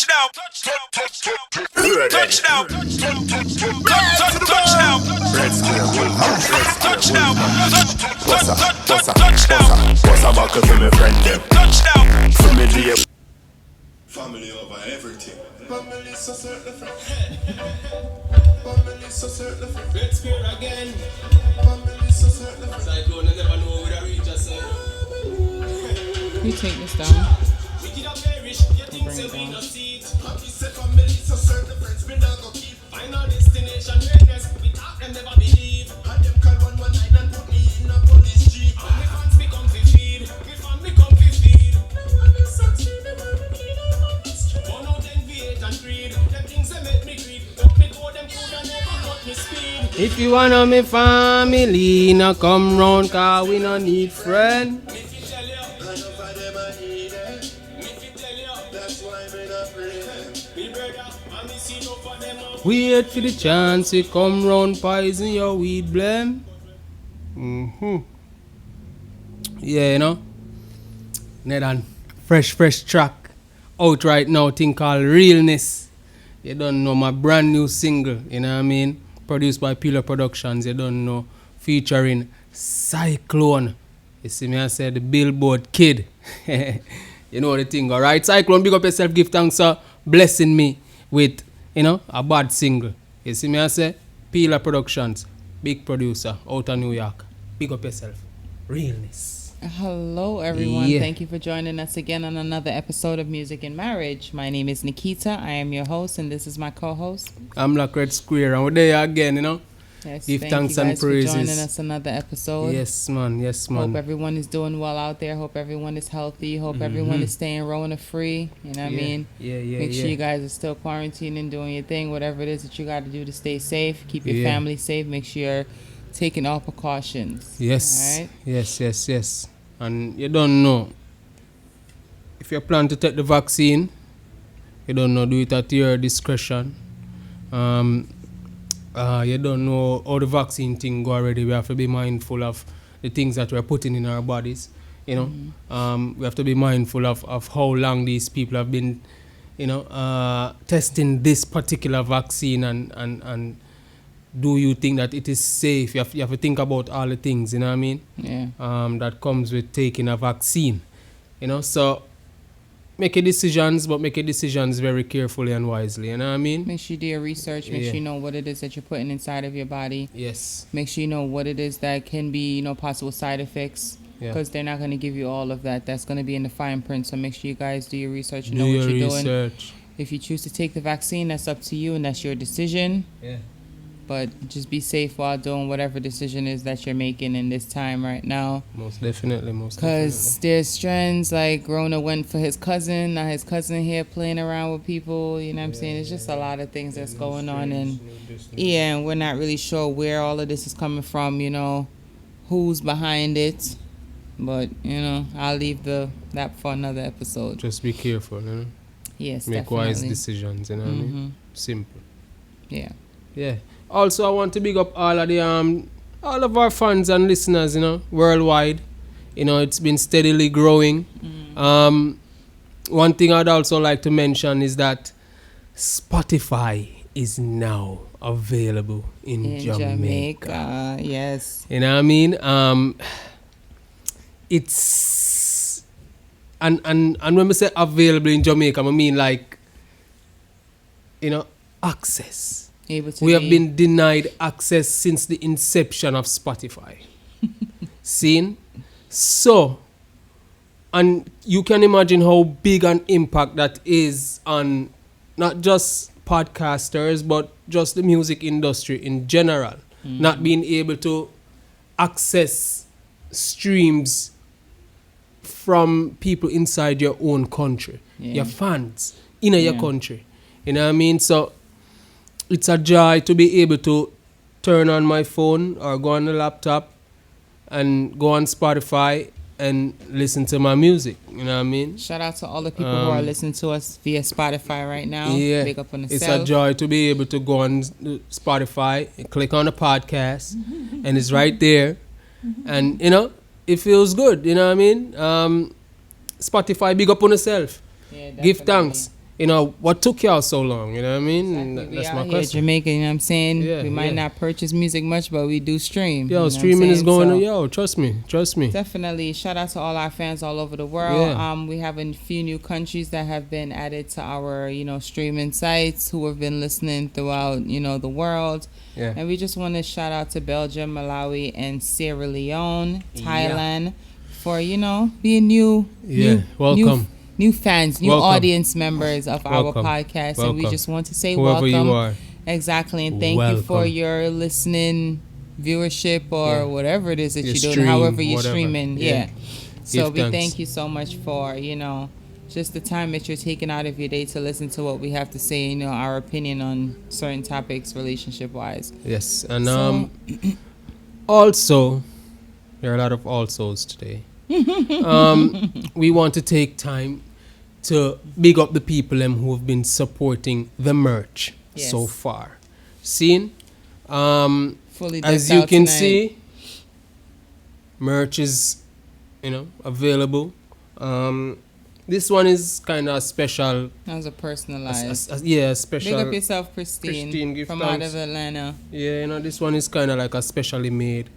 Touchdown. Touchdown. Touchdown. Red square, Touchdown. what's a buckle for me friend them? Touchdown. For me dear. Family over everything. Family so certain Family so certain Red Square again. Family so certain Cyclone, I never know where I reach us. You take this down. We did a perish, you think bring say it we down. no seat. Happy say family so certain friends we not go keep. Final destination, greatness. We talk them never believe. And them call 119 and put me in a police jeep. And me fans become fi feed. Me fans become fi feed. Family succeed, them all clean up on the street. Burn out envy, hate and greed. Them things they make me greed. Up me go, them coulda never cut me speed. If you wanna me family, now come round, cause we no need friend. Me fi tell you, And over them I need it. me fi tell you. That's why me not pray. Me brother, and me see no for them out. Wait for the chance to come round, poison your weed blem. Yeah, you know. Nedan, fresh track out right now, thing called Realness. You don't know my brand new single, you know what I mean? Produced by Pillar Productions, you don't know, featuring Cyclone. You see me, I said the Billboard Kid. You know the thing, alright? Cyclone, big up yourself, give thanks for blessing me with, you know, a bad single. You see me, I say, Pillar Productions, big producer out of New York. Big up yourself. Realness. Hello, everyone. Yeah. Thank you for joining us again on another episode of Music and Marriage. My name is Nikita. I am your host, and this is my co-host. I'm like Red Square, and we're there again, you know. Yes, Give thank thanks you and guys praises. for joining us another episode. Yes, man. Hope everyone is doing well out there. Hope everyone is healthy. Hope everyone is staying Rona free. You know what I mean? Yeah. Make sure you guys are still quarantining, doing your thing, whatever it is that you got to do to stay safe. Keep your Yeah. family safe. Make sure you're taking all precautions. Yes. All right? Yes. And you don't know. If you plan to take the vaccine, you don't know, do it at your discretion. You don't know how the vaccine thing go already. We have to be mindful of the things that we're putting in our bodies. You know, we have to be mindful of how long these people have been, you know, testing this particular vaccine and do you think that it is safe? You have to think about all the things, you know what I mean? Yeah. That comes with taking a vaccine. You know, so make your decisions, but make your decisions very carefully and wisely, you know what I mean? Make sure you do your research. Make Yeah. sure you know what it is that you're putting inside of your body. Yes. Make sure you know what it is that can be, you know, possible side effects. Yeah. Because they're not going to give you all of that. That's going to be in the fine print. So make sure you guys do your research and Do know your what you're doing. research. If you choose to take the vaccine, that's up to you and that's your decision. Yeah. But just be safe while doing whatever decision is that you're making in this time right now. Most definitely. Because there's trends like Rona went for his cousin. Now his cousin here playing around with people. You know what I'm saying? It's just a lot of things that's going on. And yeah, and we're not really sure where all of this is coming from, you know, who's behind it. But, you know, I'll leave that for another episode. Just be careful, you know? Yes, Make definitely. wise decisions, you know what I mean? Simple. Yeah. Yeah. Also, I want to big up all of the all of our fans and listeners, you know, worldwide. You know, it's been steadily growing. One thing I'd also like to mention is that Spotify is now available in Jamaica. Yes. You know what I mean? It's and when we say available in Jamaica, I mean like, you know, access. We have been denied access since the inception of Spotify. Seen? So, and you can imagine how big an impact that is on not just podcasters, but just the music industry in general. Not being able to access streams from people inside your own country. Your fans in your country. You know what I mean? So, it's a joy to be able to turn on my phone or go on the laptop and go on Spotify and listen to my music. You know what I mean? Shout out to all the people who are listening to us via Spotify right now. Yeah. Big up on the It's self. a joy to be able to go on Spotify and click on the podcast and it's right there. And, you know, it feels good. You know what I mean? Spotify, big up on yourself. Yeah, Give definitely. thanks. you know, what took y'all so long? You know what I mean? Exactly. That's We my out here, question. Jamaica, you know what I'm saying? Yeah, we might not purchase music much, but we do stream. Yo, you know what I'm streaming is saying? going. So, Yo, trust me. definitely. Shout out to all our fans all over the world. Yeah. We have a few new countries that have been added to our, streaming sites who have been listening throughout, the world. Yeah. And we just want to shout out to Belgium, Malawi, and Sierra Leone, Thailand, for, being new. Welcome. New fans, new Welcome. audience members of Welcome. our podcast. And we Welcome. just want to say Whoever welcome. you are. Exactly. And thank you for Welcome. your listening viewership or whatever it is that Your you're doing, stream, however you're whatever. streaming. Yeah. Yeah. So Give we thanks. thank you so much for, just the time that you're taking out of your day to listen to what we have to say, our opinion on certain topics relationship wise. Yes. And So- also, there are a lot of alsos today. We want to take time to big up the people who have been supporting the merch Yes. so far. Seen? Fully As decked you out can tonight. see, merch is, available. This one is kind of special. That was a personalized. Special. Big up yourself, Christine, Christine, give from out thanks. of Atlanta. Yeah, this one is kind of like a specially made,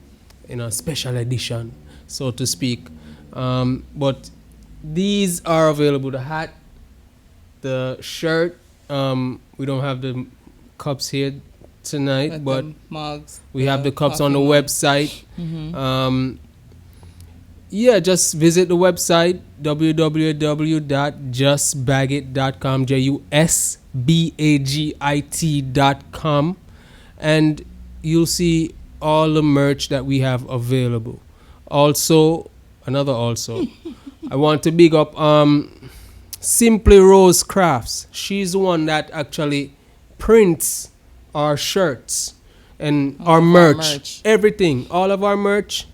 special edition, so to speak. But these are available. The hat, the shirt. We don't have the cups here tonight, but the mugs, we have the cups on the coffee mugs. website. Mm-hmm. Just visit the website www.justbagit.com, JUSBAGIT.com, and you'll see all the merch that we have available. Also, I want to big up Simply Rose Crafts. She's the one that actually prints our shirts and All our of our merch. merch. Everything, all of our merch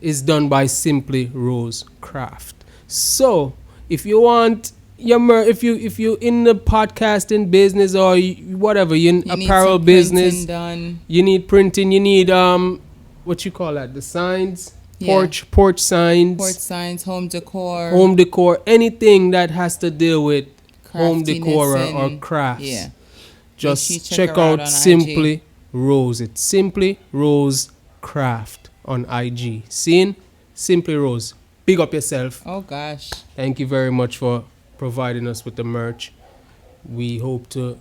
is done by Simply Rose Craft. So, if you want your if you in the podcasting business or whatever, you in You need apparel some business, printing done. you need printing, you need what you call that, the signs, Yeah. porch signs, Port signs, home decor, home decor, anything that has to deal with home craftiness decor or and- crafts. Yeah. Just Make sure you check check her out out on Simply Rose. It's Simply Rose Craft on IG. Seen? Simply Rose. Big up yourself. Oh gosh. Thank you very much for providing us with the merch. We hope to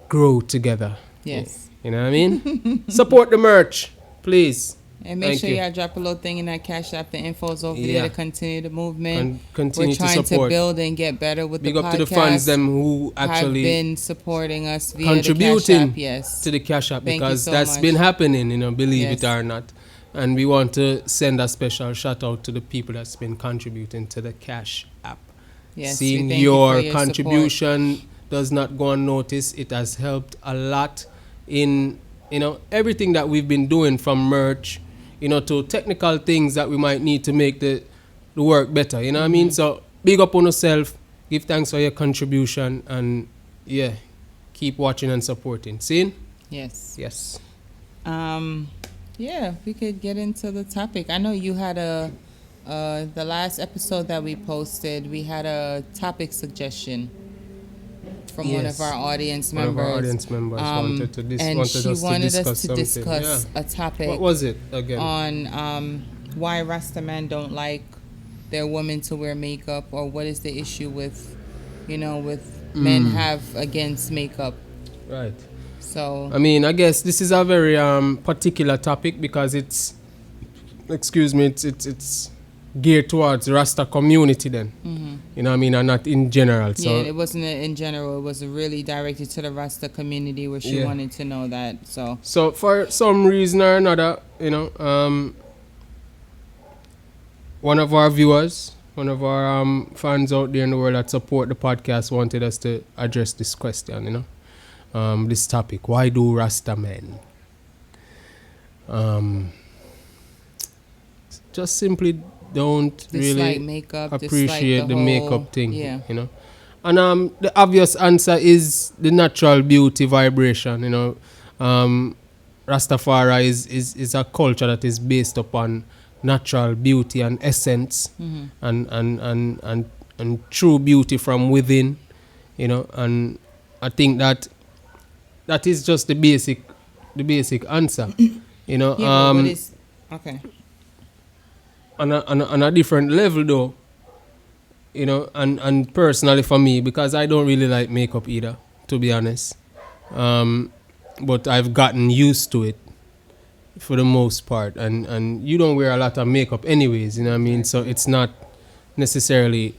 grow together. Yes. You know what I mean? Support the merch, please. And make Thank sure you. y'all drop a little thing in that Cash App. The info's over Yeah. there to continue the movement. And continue We're to trying to support. build and get better with Big the up podcast. to the fans them who have actually been supporting us via contributing the Cash App. Yes. to the Cash App, Thank you because so that's much. been happening, believe Yes. it or not. And we want to send a special shout out to the people that's been contributing to the Cash App. Yes, we Seeing thank you your for your contribution does not go unnoticed. It has helped a lot in everything that we've been doing, from merch, to technical things that we might need to make the work better. You know what I Mm-hmm. mean? So big up on yourself. Give thanks for your contribution, and keep watching and supporting. Seeing? Yes. Yes. Yeah, we could get into the topic. I know you had the last episode that we posted, we had a topic suggestion from one of Yes. our audience One members. of our audience members wanted to and she wanted us to something. discuss a topic What was it again? on why Rasta men don't like their women to wear makeup, or what is the issue with men have against makeup. Right. So I mean, I guess this is a very particular topic because it's geared towards the Rasta community then. You know what I mean? And not in general. So yeah, it wasn't in general. It was really directed to the Rasta community, where she Yeah. wanted to know that. So for some reason or another, one of our viewers, one of our fans out there in the world that support the podcast wanted us to address this question, this topic. Why do Rasta men just simply don't dislike really makeup, appreciate dislike the whole, makeup thing? Yeah. And the obvious answer is the natural beauty vibration. Rastafari is a culture that is based upon natural beauty and essence, and true beauty from within. you know, and I think that is just the basic answer, you know. Yeah, but what is okay? On a different level though, you know, and personally for me, because I don't really like makeup either, to be honest, but I've gotten used to it for the most part, and you don't wear a lot of makeup anyways, you know what I mean, so it's not necessarily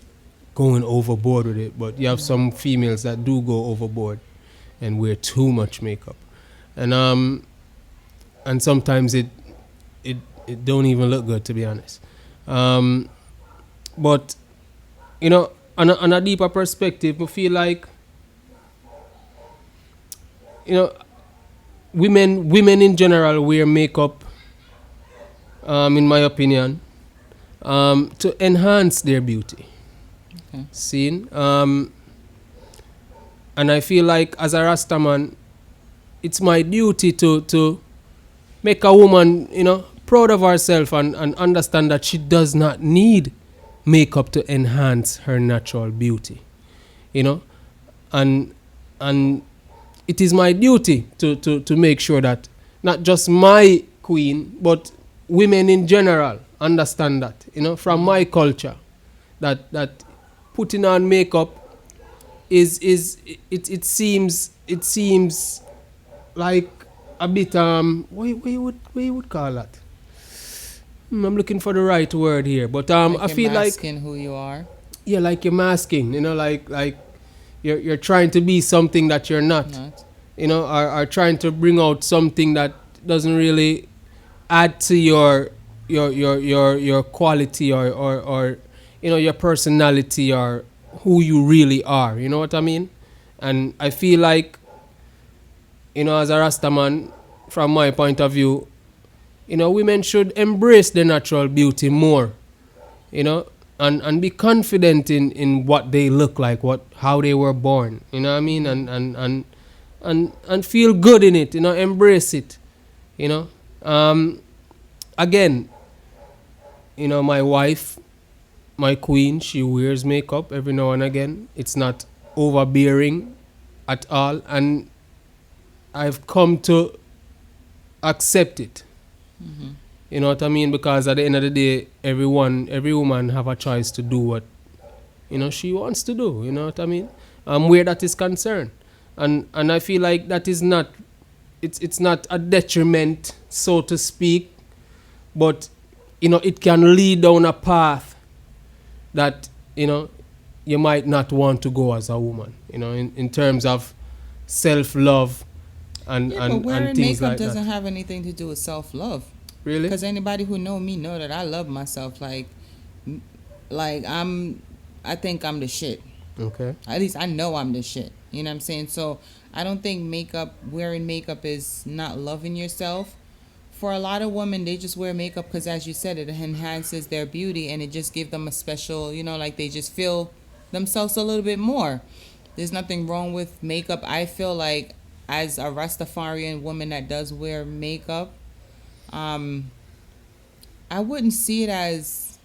going overboard with it, but you have some females that do go overboard and wear too much makeup, and sometimes it don't even look good, to be honest. But you know, on a deeper perspective, I feel like, you know, women in general wear makeup, in my opinion, to enhance their beauty. Okay. Seen, and I feel like as a Rasta man, it's my duty to make a woman, you know, proud of herself and understand that she does not need makeup to enhance her natural beauty, you know, and it is my duty to make sure that not just my queen but women in general understand that, you know, from my culture, that putting on makeup it seems like a bit what you would call that. I'm looking for the right word here, but Like I feel you're like, masking who you are. yeah, like you're masking, you know, like you're trying to be something that you're not, you know, or trying to bring out something that doesn't really add to your quality or you know, your personality or who you really are, you know what I mean? And I feel like, you know, as a Rasta man, from my point of view, you know, women should embrace their natural beauty more, you know, and be confident in what they look like, how they were born, you know what I mean, and feel good in it, you know, embrace it, you know. Again, you know, my wife, my queen, she wears makeup every now and again. It's not overbearing at all, and I've come to accept it. Mm-hmm. You know what I mean? Because at the end of the day, every woman have a choice to do what, you know, she wants to do. You know what I mean? Where that is concerned, and I feel like that is not, it's not a detriment, so to speak, but you know, it can lead down a path that, you know, you might not want to go as a woman. You know, in terms of self-love. And but wearing things makeup like doesn't that. have anything to do with self-love. Really? Because anybody who know me know that I love myself. Like I think I'm the shit. Okay. At least I know I'm the shit. You know what I'm saying? So I don't think wearing makeup is not loving yourself. For a lot of women, they just wear makeup because, as you said, it enhances their beauty and it just gives them a special, you know, like they just feel themselves a little bit more. There's nothing wrong with makeup. I feel like, as a Rastafarian woman that does wear makeup, I wouldn't see it as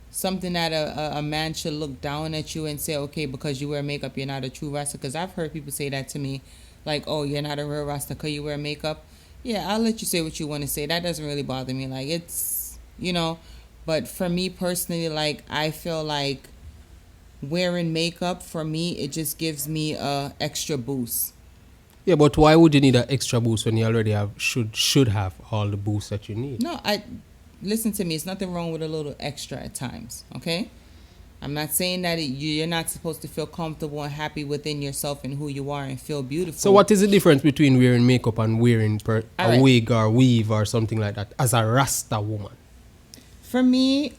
something that a man should look down at you and say, okay, because you wear makeup, you're not a true Rasta. Because I've heard people say that to me, like, oh, you're not a real Rasta because you wear makeup. Yeah, I'll let you say what you want to say. That doesn't really bother me. Like, it's, you know, but for me personally, like, I feel like wearing makeup, for me, it just gives me a extra boost. Yeah, but why would you need an extra boost when you already should have all the boosts that you need? No, listen to me. It's nothing wrong with a little extra at times, okay? I'm not saying that you're not supposed to feel comfortable and happy within yourself and who you are and feel beautiful. So what is the difference between wearing makeup and wearing a wig or weave or something like that as a Rasta woman? For me,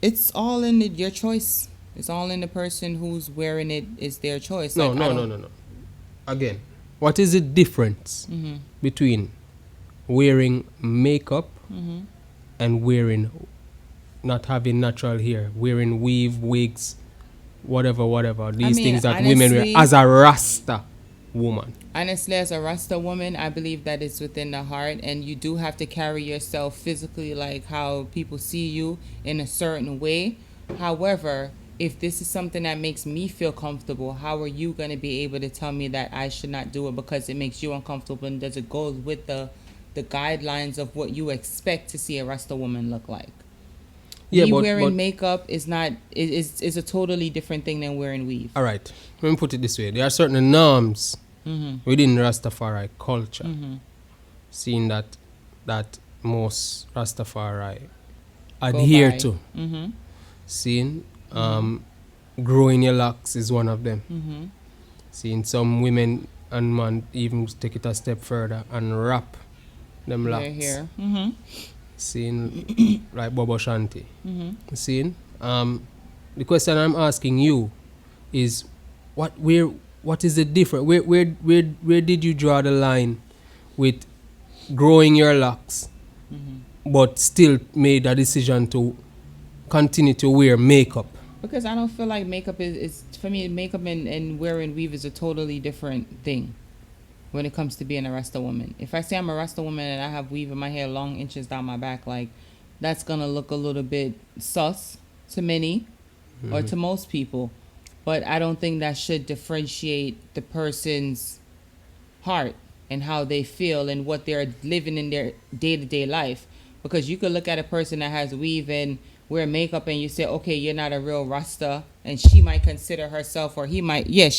it's all in your choice. It's all in the person who's wearing it. It's their choice. No. Again, what is the difference between wearing makeup and wearing, not having natural hair, wearing weave, wigs, whatever, these things that women wear as a Rasta woman? Honestly, as a Rasta woman, I believe that it's within the heart, and you do have to carry yourself physically, like how people see you in a certain way. However, if this is something that makes me feel comfortable, how are you going to be able to tell me that I should not do it because it makes you uncomfortable, and does it go with the guidelines of what you expect to see a Rasta woman look like? Yeah, wearing makeup is not is a totally different thing than wearing weave. All right, let me put it this way: there are certain norms within Rastafari culture, seeing that most Rastafari adhere to. Seeing growing your locks is one of them. Seeing some women and men even take it a step further and wrap them locks. Here. Seeing like Bobo Shanti. Seeing the question I'm asking you is what is the difference? Where did you draw the line with growing your locks but still made a decision to continue to wear makeup? Because I don't feel like makeup is for me, makeup and wearing weave is a totally different thing when it comes to being a Rasta woman. If I say I'm a Rasta woman and I have weave in my hair long inches down my back, like that's gonna look a little bit sus to many or to most people. But I don't think that should differentiate the person's heart and how they feel and what they're living in their day-to-day life. Because you could look at a person that has weave and wear makeup and you say, okay, you're not a real Rasta, and she might consider herself, or she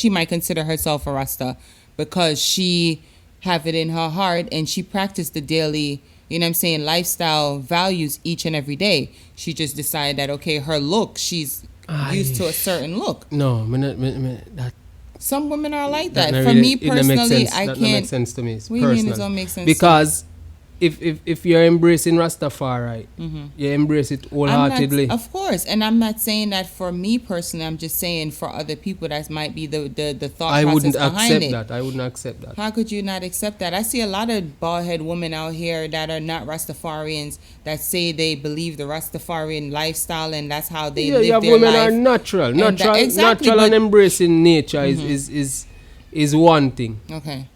might consider herself a Rasta because she have it in her heart and she practiced the daily, lifestyle values each and every day. She just decided that, okay, her look, she's used to a certain look. No, that some women are like that. For me personally, I can't. That makes sense to me. What do you mean it don't make sense? Because if you're embracing Rastafari, you embrace it wholeheartedly. Of course, and I'm not saying that for me personally. I'm just saying for other people that might be the thought process behind it. I wouldn't accept that. How could you not accept that? I see a lot of bald head women out here that are not Rastafarians that say they believe the Rastafarian lifestyle and that's how they live their women life. Are natural and embracing nature is one thing. Okay.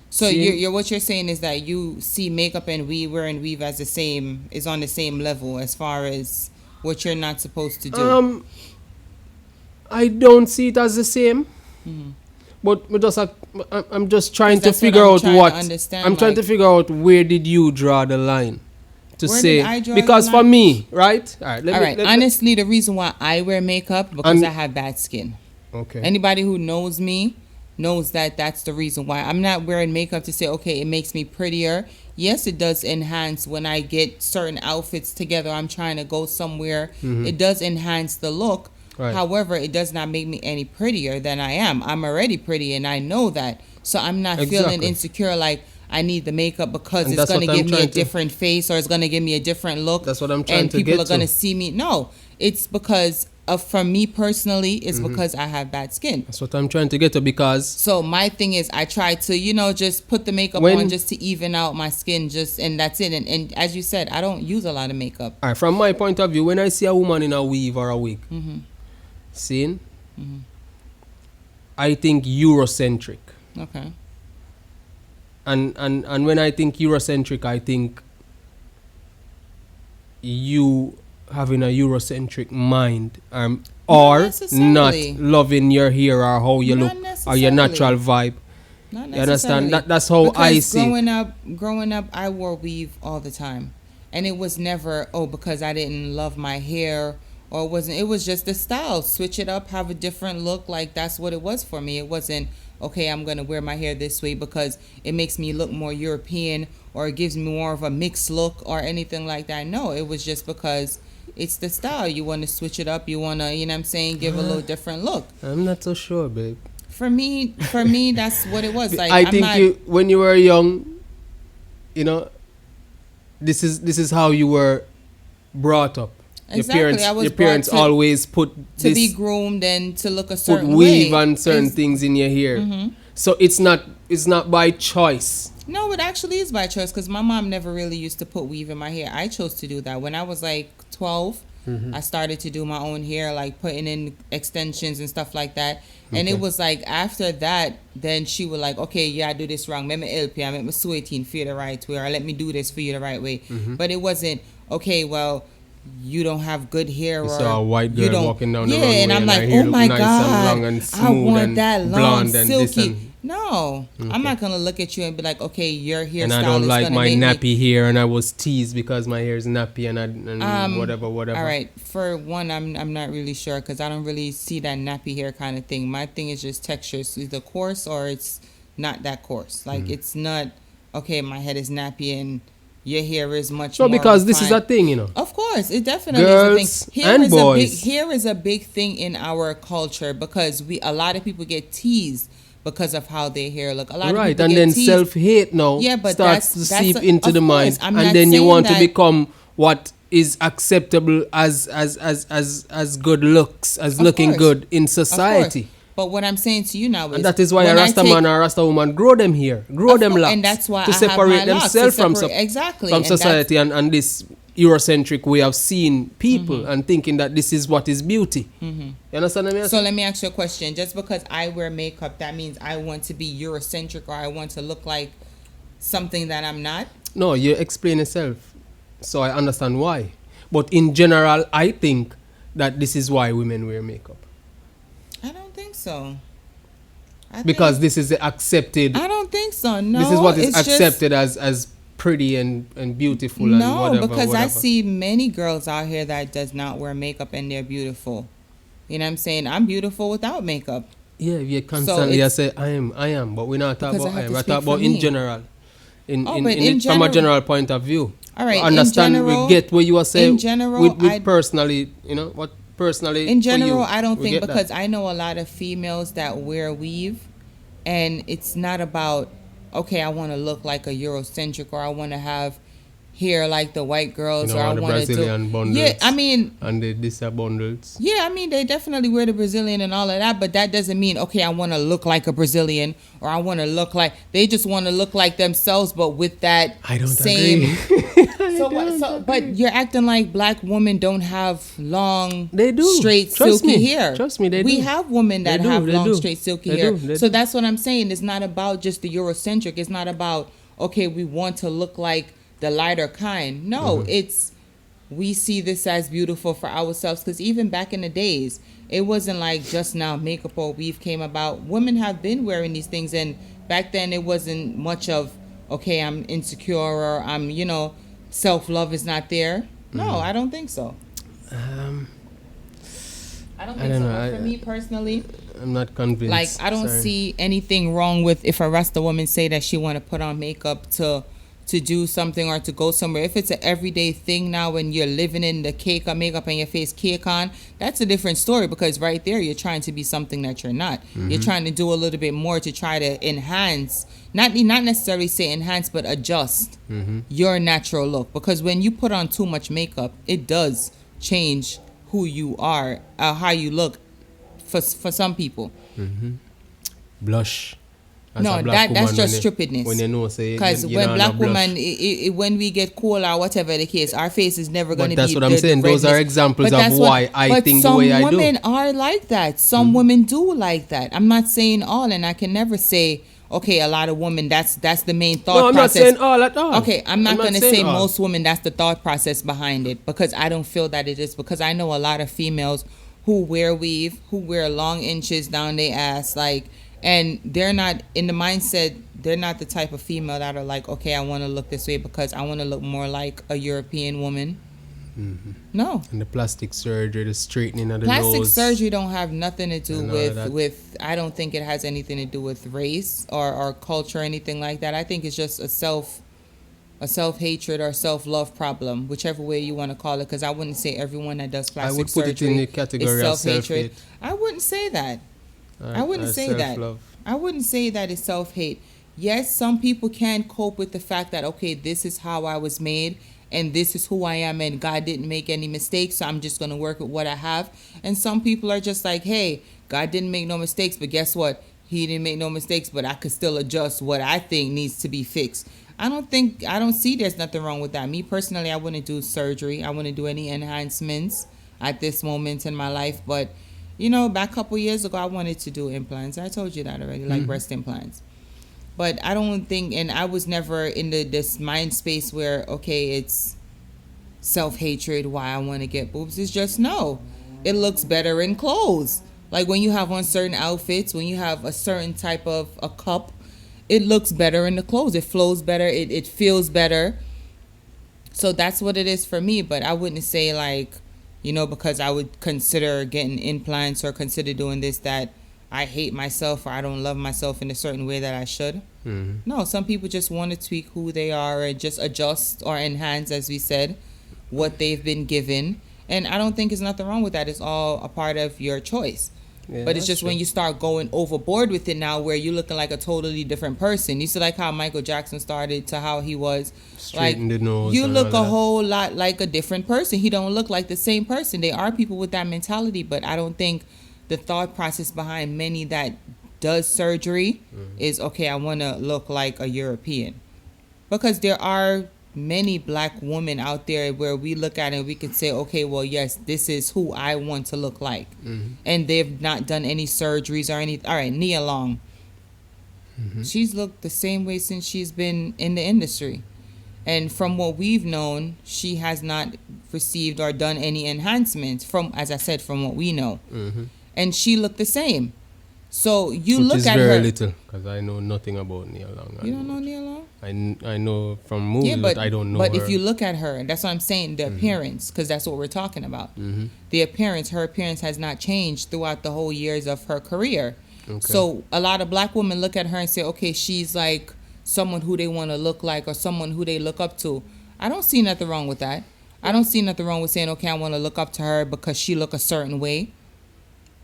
So you're what you're saying is that you see makeup and wearing weave as is on the same level as far as what you're not supposed to do. I don't see it as the same, but I'm just trying to figure out what I'm trying to figure out. Where did you draw the line to say? Because for me, right? All right. Honestly, the reason why I wear makeup because I have bad skin. Okay. Anybody who knows me knows that that's the reason why. I'm not wearing makeup to say, okay, it makes me prettier. Yes, it does enhance when I get certain outfits together. I'm trying to go somewhere. It does enhance the look. Right. However, it does not make me any prettier than I am. I'm already pretty and I know that. So I'm not feeling insecure like I need the makeup because it's going to give me a different face or it's going to give me a different look. That's what I'm trying to get to. And people are going to see me. No, it's because for me personally, it's because I have bad skin. That's what I'm trying to get to because... So my thing is I try to, just put the makeup on just to even out my skin and that's it. And as you said, I don't use a lot of makeup. All right, from my point of view, when I see a woman in a weave or a wig, seeing, I think Eurocentric. Okay. And when I think Eurocentric, I think you having a Eurocentric mind or not loving your hair or how you look or your natural vibe. Not necessarily. You understand? That's how I see growing up, I wore weave all the time. And it was never, because I didn't love my hair or it was just the style. Switch it up, have a different look. Like that's what it was for me. It wasn't, okay, I'm going to wear my hair this way because it makes me look more European or it gives me more of a mixed look or anything like that. No, it was just because it's the style. You want to switch it up. You want to, give a little different look. I'm not so sure, babe. For me, that's what it was. Like I think when you were young, this is how you were brought up. Exactly. Your parents always put to be groomed and to look a certain way. Put weave and certain things in your hair. So it's not by choice. No, it actually is by choice because my mom never really used to put weave in my hair. I chose to do that when I was like 12. I started to do my own hair, like putting in extensions and stuff like that. And it was like after that, then she was like, okay, I do this wrong. Let me help you. I make my sweating for you the right way, or let me do this for you the right way. But it wasn't, okay, well, you don't have good hair, You or saw a white you girl don't, walking down the yeah, runway and I'm and like, her hair oh look my nice god, and long and I smooth want and that long, blonde and this silky. and- No, I'm Okay. not gonna look at you and be like, okay, your hairstyle And I don't is like gonna my make me- nappy hair, and I was teased because my hair is nappy, and whatever. All right, for one, I'm not really sure because I don't really see that nappy hair kind of thing. My thing is just texture. It's either coarse or it's not that coarse. Like Mm. it's not okay. My head is nappy and your hair is much No, more because this is a refined. thing, you know. Of course, it definitely Girls is a thing. Hair and is boys. hair is a big thing in our culture because a lot of people get teased because of how their hair look. A lot of Right, people and get then teased. self-hate now Yeah, but starts to that's seep a- into of the mind, course, I'm and not then you saying want to that- become what is acceptable as good looks, as Of looking course. good in Of course. society. But what I'm saying to you now is, And that is why a when I Rasta take- man or a Rasta woman grow them here, grow Of them course, locks, and that's why to I have separate my locks, themselves to from separate- exactly, from and that's- society and this Eurocentric way of seeing people Mm-hmm. and thinking that this is what is beauty. You understand what I mean? So let me ask you a question. Just because I wear makeup, that means I want to be Eurocentric or I want to look like something that I'm not? No, you explain yourself, so I understand why. But in general, I think that this is why women wear makeup, I don't think so. I because think- this is the accepted. I don't think so. No, This is what is it's just- accepted as pretty and beautiful and No, whatever. because I whatever. see many girls out here that does not wear makeup and they're beautiful. You know what I'm saying? I'm beautiful without makeup. Yeah, you constantly it's- say I am, but we're not talking Because I about have I am. to We're speak talking about for in me. general. Oh, but in From a general- general point of view. All right, in Understand? general- we get what you are saying. in general, with I'd- personally, you know what personally. In for general, you, I don't we think, get that. because I know a lot of females that wear weave, and it's not about, okay, I want to look like a Eurocentric or I want to have hair like the white girls, You know, or I all the want to do. Brazilian bundles. Yeah, I mean, and the this bundles. yeah, I mean, they definitely wear the Brazilian and all of that, but that doesn't mean, okay, I want to look like a Brazilian or I want to look like, they just want to look like themselves, but with that I don't same. agree. But you're acting like black women don't have long, They do. straight, Trust silky me. hair. Trust me, they we do. have women that They do, have they long, do. straight, silky They hair. do, they So do. that's what I'm saying. It's not about just the Eurocentric. It's not about, okay, we want to look like the lighter kind. No, Mm-hmm. it's, we see this as beautiful for ourselves, because even back in the days, it wasn't like just now makeup or weave came about. Women have been wearing these things, and back then it wasn't much of, okay, I'm insecure or I'm, self-love is not there. No, Mm-hmm. I don't think so. I don't think don't so. know. For me personally, I'm not convinced. like, I don't Sorry. see anything wrong with if a Rasta woman say that she want to put on makeup to do something or to go somewhere. If it's an everyday thing now and you're living in the cake or makeup and your face cake on, that's a different story, because right there you're trying to be something that you're not. You're trying to do a little bit more to try to enhance, not necessarily say enhance, but adjust your natural look. Because when you put on too much makeup, it does change who you are, how you look for some people. Blush. As No, a black that's woman just when stupidness. When you know, say Because you when know, black no blush. woman, when we get cold or whatever the case, our face is never going to But be. that's what I'm saying. Those are redness. examples But of that's why I think the way I do. Some women are like that. Some women do like that. I'm not saying all, and I can never say, okay, a lot of women. That's the main thought No, I'm not process. saying all at all. Okay, I'm not going to saying say all. most women. That's the thought process behind it, because I don't feel that it is. Because I know a lot of females who wear weave, who wear long inches down their ass, like, and they're not in the mindset. They're not the type of female that are like, okay, I want to look this way because I want to look more like a European woman. No. And the plastic surgery, the straightening of the Plastic nose. surgery don't have nothing to do And all of that. with I don't think it has anything to do with race or culture or anything like that. I think it's just a self-hatred or self-love problem, whichever way you want to call it, because I wouldn't say everyone that does I plastic would put surgery it in the category is of self-hatred. self-hate. I wouldn't say that. I wouldn't Or say that. self-love. I wouldn't say that it's self-hate. Yes, some people can cope with the fact that, okay, this is how I was made and this is who I am and God didn't make any mistakes, so I'm just going to work with what I have. And some people are just like, hey, God didn't make no mistakes, but guess what? He didn't make no mistakes, but I could still adjust what I think needs to be fixed. I don't see there's nothing wrong with that. Me personally, I wouldn't do surgery. I wouldn't do any enhancements at this moment in my life, but back a couple years ago, I wanted to do implants. I told you that already, like breast implants. But I don't think, and I was never in this mind space where, okay, it's self-hatred, why I want to get boobs. It's just no. It looks better in clothes. Like when you have on certain outfits, when you have a certain type of a cup, it looks better in the clothes. It flows better. It feels better. So that's what it is for me. But I wouldn't say like, you know, because I would consider getting implants or consider doing this that I hate myself or I don't love myself in a certain way that I should. Mm-hmm. No, some people just want to tweak who they are and just adjust or enhance, as we said, what they've been given. And I don't think there's nothing wrong with that. It's all a part of your choice. Yeah, but it's just true. When you start going overboard with it now where you're looking like a totally different person. You see like how Michael Jackson started to how he was. Straighten the nose. You look a whole lot like a different person. He don't look like the same person. There are people with that mentality, but I don't think the thought process behind many that does surgery is, okay, I want to look like a European. Because there are many black women out there where we look at it and we can say, okay, well, yes, this is who I want to look like. Mm-hmm. And they've not done any surgeries or anything. All right, Nia Long. Mm-hmm. She's looked the same way since she's been in the industry. And from what we've known, she has not received or done any enhancements from, as I said, from what we know. Mm-hmm. And she looked the same. So you look at her. Which is very little, because I know nothing about Nia Long. You don't know Nia Long? I know from movies, but I don't know her. But if you look at her, that's what I'm saying, the appearance, because that's what we're talking about. Mm-hmm. The appearance, her appearance has not changed throughout the whole years of her career. Okay. So a lot of black women look at her and say, okay, she's like someone who they want to look like or someone who they look up to. I don't see nothing wrong with that. I don't see nothing wrong with saying, okay, I want to look up to her because she look a certain way.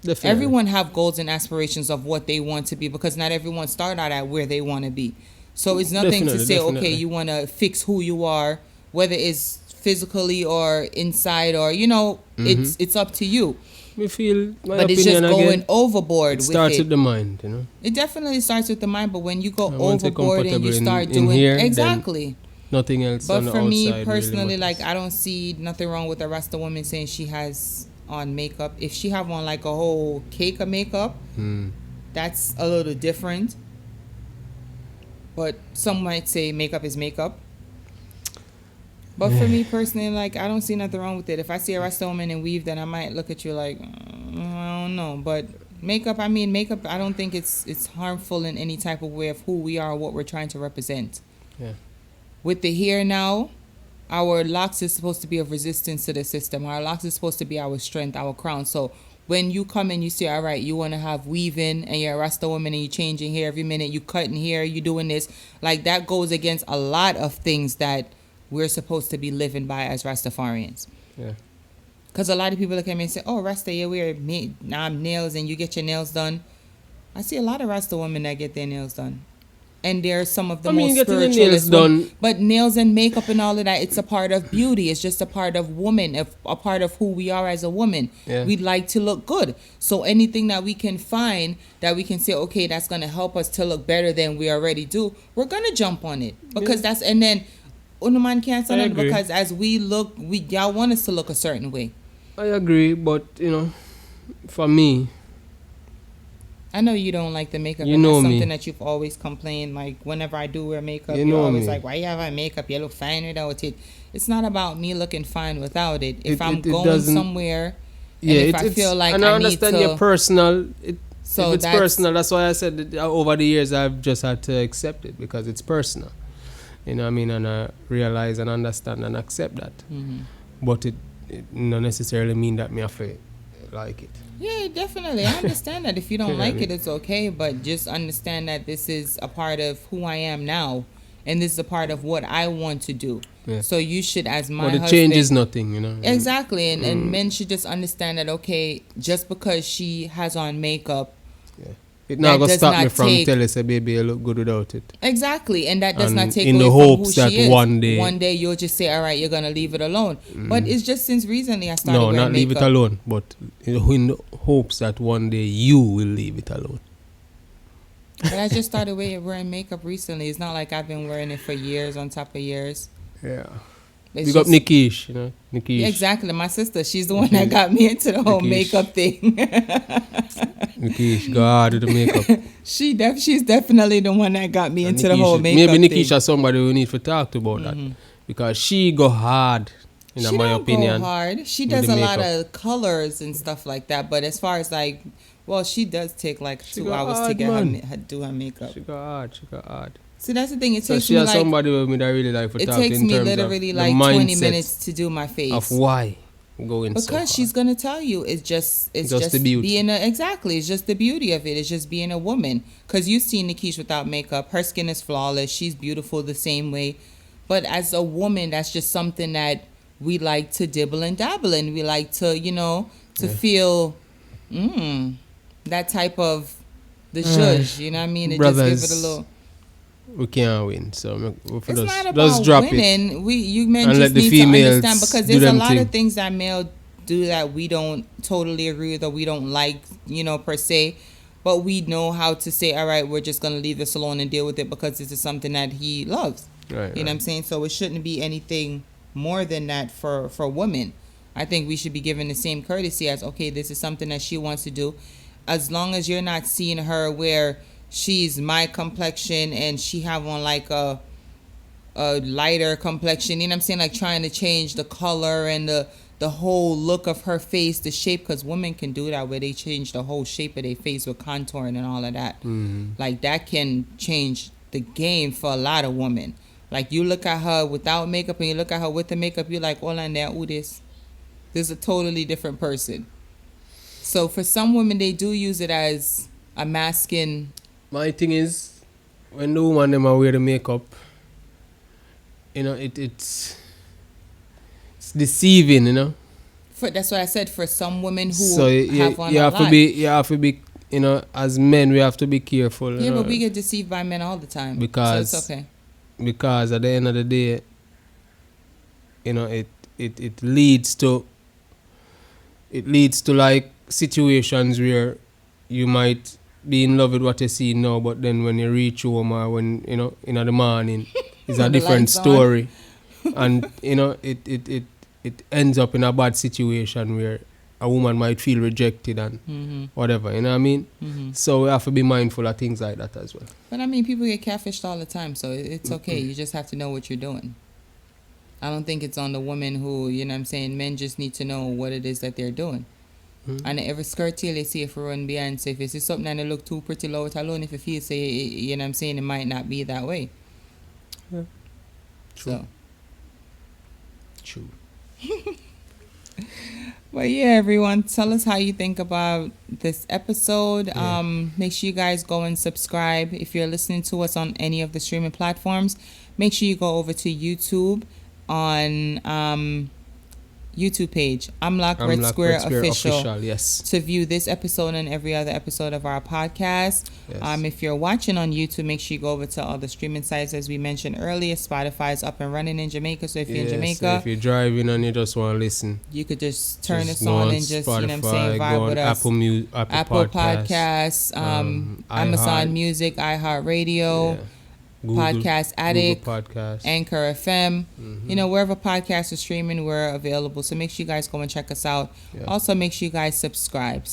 Definitely. Everyone have goals and aspirations of what they want to be because not everyone start out at where they want to be. So it's nothing to say, okay, you want to fix who you are, whether it's physically or inside or, you know, it's up to you. We feel, but it's just going overboard with it. It starts with the mind, you know. It definitely starts with the mind, but when you go overboard and you start doing here, exactly. Nothing else. But on the for me outside personally, really like I don't see nothing wrong with a Rasta woman saying she has on makeup. If she have on like a whole cake of makeup, that's a little different. But some might say makeup is makeup. But for me personally, like I don't see nothing wrong with it. If I see a Rasta woman in weave, then I might look at you like, I don't know. But makeup, I don't think it's harmful in any type of way of who we are or what we're trying to represent. Yeah. With the hair now, our locks is supposed to be of resistance to the system. Our locks is supposed to be our strength, our crown. So when you come and you say, all right, you want to have weaving and you're a Rasta woman and you're changing hair every minute, you cutting hair, you doing this, like that goes against a lot of things that we're supposed to be living by as Rastafarians. Yeah. Because a lot of people look at me and say, oh, Rasta, you wear nails and you get your nails done. I see a lot of Rasta women that get their nails done. And they're some of the most spiritualist women. But nails and makeup and all of that, it's a part of beauty. It's just a part of woman, a part of who we are as a woman. Yeah. We'd like to look good. So anything that we can find that we can say, okay, that's going to help us to look better than we already do, we're going to jump on it. Because and then, man can't say that because as we look, y'all want us to look a certain way. I agree, but, you know, for me, I know you don't like the makeup. You know that's me. Something that you've always complained. Like whenever I do wear makeup, you're always like, "Why you have on makeup? You look fine without it." It's not about me looking fine without it. If I'm going somewhere, and if I feel like and I understand need to, your personal. So if it's personal, that's why I said that over the years I've just had to accept it because it's personal. You know what I mean? And I realize and understand and accept that. Mm-hmm. But it not necessarily mean that me have to like it. Yeah, definitely. I understand that. If you don't like it, it's okay. But just understand that this is a part of who I am now. And this is a part of what I want to do. Yeah. So you should, as my husband... But the change is nothing, you know. Exactly. And men should just understand that, okay, just because she has on makeup... Yeah. It not going to stop me from telling say, baby, you look good without it. Exactly. And that does not take in away the from hopes who that she is. one day you'll just say, all right, you're going to leave it alone. But it's just since recently I started wearing makeup. No, not leave it alone. But in the hopes that one day you will leave it alone. But I just started wearing makeup recently. It's not like I've been wearing it for years on top of years. Yeah. You got Nikish, you know. Nikish. Yeah, exactly. My sister, she's the one that got me into the whole makeup thing. Nikish, go hard with the makeup. She's definitely the one that got me into the whole makeup thing. Maybe Nikish is somebody we need to talk to about that. Because she go hard. In She my don't opinion. go hard. She with does the a lot makeup. of colors and stuff like that. But as far as like, well, she does take like She 2 go hours to hard, get man. her do her makeup. She got hard. So that's the thing. It So takes she me has like somebody with me that really like for it talking takes in me terms literally of like the 20 mindset minutes to do my face. of why going so Because hard. she's gonna tell you it's just the beauty. being exactly it's just the beauty of it. It's just being a woman. Because you've seen Nikkish without makeup. Her skin is flawless. She's beautiful the same way. But as a woman, that's just something that we like to dibble and dabble in. We like to feel that type of the zhuzh. You know what I mean? It Brothers, just give it a little. we can't win, so It's just, not about just drop it. winning. You men And just let the need to females understand because do there's a them lot thing. of things that male do that we don't totally agree with or we don't like, per se. But we know how to say, all right, we're just gonna leave this alone and deal with it because this is something that he loves. Right, You know what I'm saying? So it shouldn't be anything more than that for women. I think we should be given the same courtesy as, okay, this is something that she wants to do. As long as you're not seeing her where she's my complexion and she have on like a lighter complexion, you know what I'm saying? Like trying to change the color and the whole look of her face, the shape, because women can do that where they change the whole shape of their face with contouring and all of that. Like that can change the game for a lot of women. Like you look at her without makeup and you look at her with the makeup, you're like, all on there, ooh, this is a totally different person. So for some women, they do use it as a masking. My thing is, when the woman them are wear the makeup, it's deceiving, That's what I said. For some women who So have on you a have lot. you have to be, as men, we have to be careful. Yeah, but we get deceived by men all the time. Because so it's okay. Because at the end of the day, it leads to like situations where you might be in love with what you see now, but then when you reach home or when in the morning, it's a The different lights on. story, and it ends up in a bad situation where a woman might feel rejected and whatever. You know what I mean? So we have to be mindful of things like that as well. But I mean, people get catfished all the time, so it's okay. You just have to know what you're doing. I don't think it's on the woman who, men just need to know what it is that they're doing. And every skirt till they see if we run behind. So if you see something and it look too pretty low, it alone if you feel say, it might not be that way. Yeah. True. So. True. Well, yeah, everyone, tell us how you think about this episode. Yeah. Make sure you guys go and subscribe. If you're listening to us on any of the streaming platforms, make sure you go over to YouTube on YouTube page, Amlock Red Square Official, yes. to view this episode and every other episode of our podcast. Yes. If you're watching on YouTube, make sure you go over to all the streaming sites as we mentioned earlier. Spotify is up and running in Jamaica, so if you're in Jamaica, So if you're driving and you just want to listen, you could just turn just us go on on and just Spotify, vibe go on with us. Apple Podcasts, Amazon iHeart, Music, iHeartRadio, yeah. Google, Podcast Addict, Google Podcast. Anchor FM. Wherever podcasts are streaming, we're available. So make sure you guys go and check us out. Yeah. Also, make sure you guys subscribe,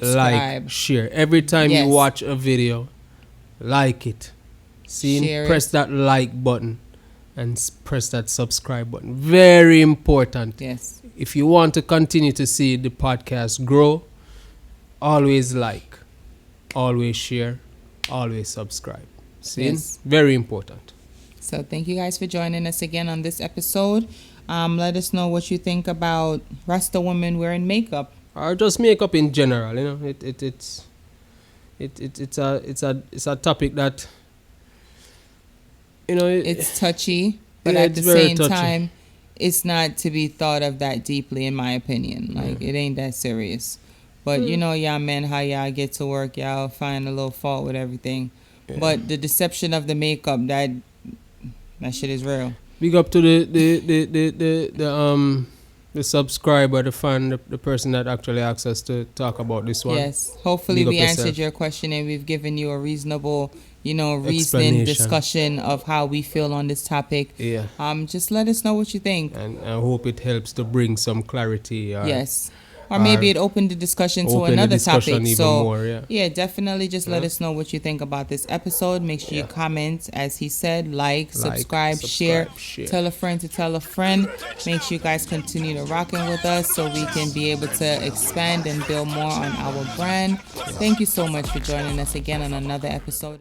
like, share. Every time Yes. you watch a video, like it. See, Share press it. that like button and press that subscribe button. Very important. Yes. If you want to continue to see the podcast grow, always like, always share, always subscribe. See? Yes. Very important. So thank you guys for joining us again on this episode. Let us know what you think about Rasta women wearing makeup. Or just makeup in general, it's a topic that It's touchy, but Yeah, at it's the very same touchy. time, it's not to be thought of that deeply, in my opinion. Like, it ain't that serious. But y'all men, how y'all get to work, y'all find a little fault with everything. Yeah. But the deception of the makeup, that shit is real. Big up to the subscriber, the fan, the person that actually asked us to talk about this one. Yes. Hopefully Big up we answered yourself. your question and we've given you a reasonable, reasoning Explanation. discussion of how we feel on this topic. Yeah. Just let us know what you think. And I hope it helps to bring some clarity or Yes. or maybe it opened the discussion to open the another discussion topic. even So more, yeah. definitely just let us know what you think about this episode. Make sure you comment, as he said, like, subscribe, share, tell a friend to tell a friend. Make sure you guys continue to rocking with us so we can be able to expand and build more on our brand. Thank you so much for joining us again on another episode.